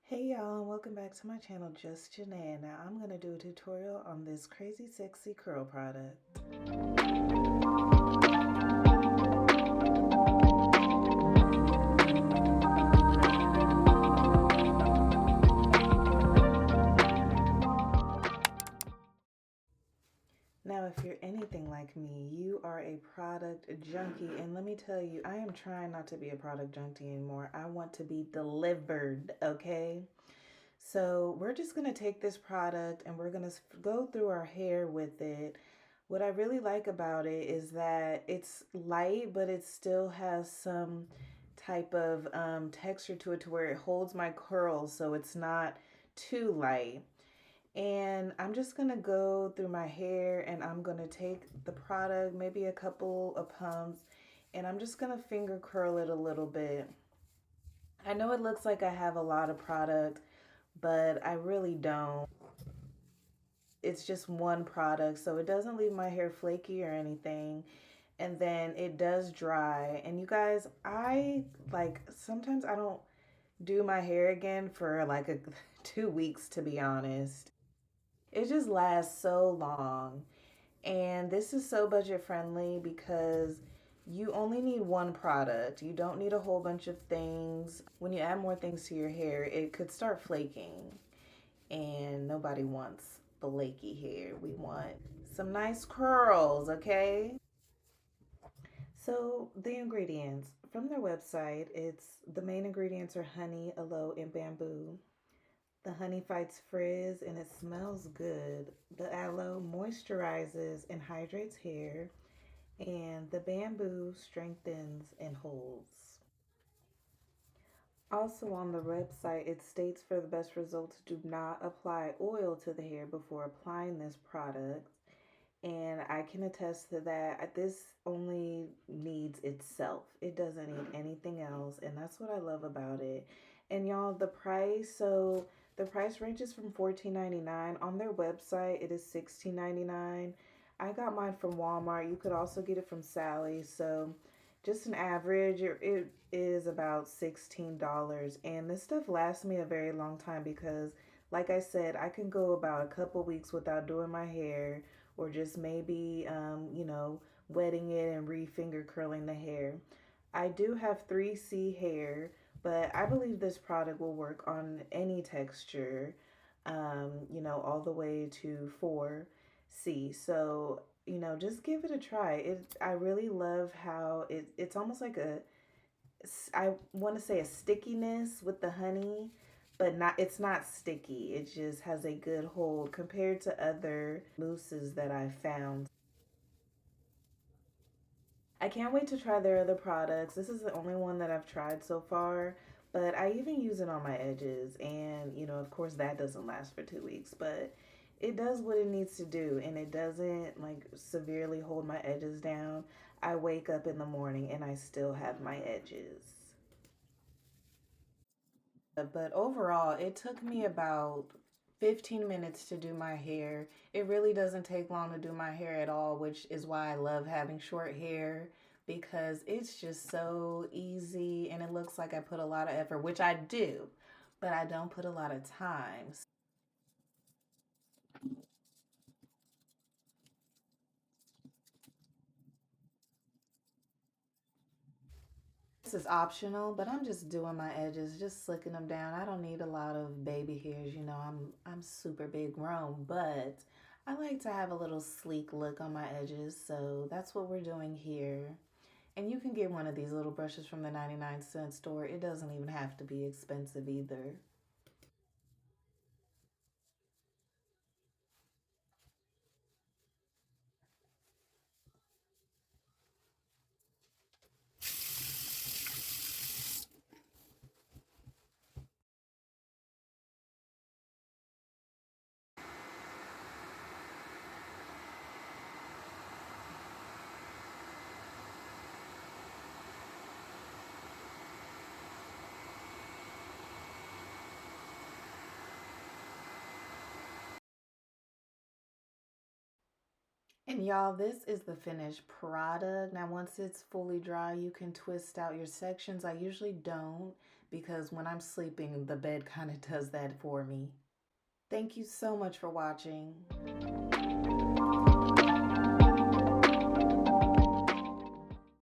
Hey y'all, and welcome back to my channel, Just Janae. Now I'm going to do a tutorial on this crazy sexy curl product. Now if you're anything like me, you are a product junkie, and let me tell you, I am trying not to be a product junkie anymore. I want to be delivered, okay? So we're just going to take this product and we're going to go through our hair with it. What I really like about it is that it's light, but it still has some type of texture to it to where it holds my curls so it's not too light. And I'm just going to go through my hair and I'm going to take the product, maybe a couple of pumps, and I'm just going to finger curl it a little bit. I know it looks like I have a lot of product, but I really don't. It's just one product, so it doesn't leave my hair flaky or anything. And then it does dry. And you guys, I like sometimes I don't do my hair again for like 2 weeks, to be honest. It just lasts so long. And this is so budget friendly because you only need one product. You don't need a whole bunch of things. When you add more things to your hair, it could start flaking. And nobody wants flaky hair. We want some nice curls, okay? So the ingredients from their website, it's the main ingredients are honey, aloe, and bamboo. The honey fights frizz and it smells good. The aloe moisturizes and hydrates hair, and the bamboo strengthens and holds. Also on the website, it states for the best results, do not apply oil to the hair before applying this product. And I can attest to that. This only needs itself. It doesn't need anything else. And that's what I love about it. And y'all, the price, so the price ranges from $14.99. On their website, it is $16.99. I got mine from Walmart. You could also get it from Sally's. So just an average, it is about $16. And this stuff lasts me a very long time because, like I said, I can go about a couple weeks without doing my hair or just maybe, wetting it and re-finger curling the hair. I do have 3C hair, but I believe this product will work on any texture, all the way to 4C. So, just give it a try. I really love how it's almost like I want to say a stickiness with the honey, but it's not sticky. It just has a good hold compared to other mousses that I've found. I can't wait to try their other products. This is the only one that I've tried so far, but I even use it on my edges. And, of course, that doesn't last for 2 weeks, but it does what it needs to do. And it doesn't like severely hold my edges down. I wake up in the morning and I still have my edges. But overall, it took me about 15 minutes to do my hair. It really doesn't take long to do my hair at all, which is why I love having short hair because it's just so easy and it looks like I put a lot of effort, which I do, but I don't put a lot of time. This is optional, but I'm just doing my edges, just slicking them down. I don't need a lot of baby hairs, I'm super big grown, but I like to have a little sleek look on my edges, so that's what we're doing here. And you can get one of these little brushes from the 99-cent store. It doesn't even have to be expensive either. And y'all, this is the finished product. Now, once it's fully dry, you can twist out your sections. I usually don't because when I'm sleeping, the bed kind of does that for me. Thank you so much for watching.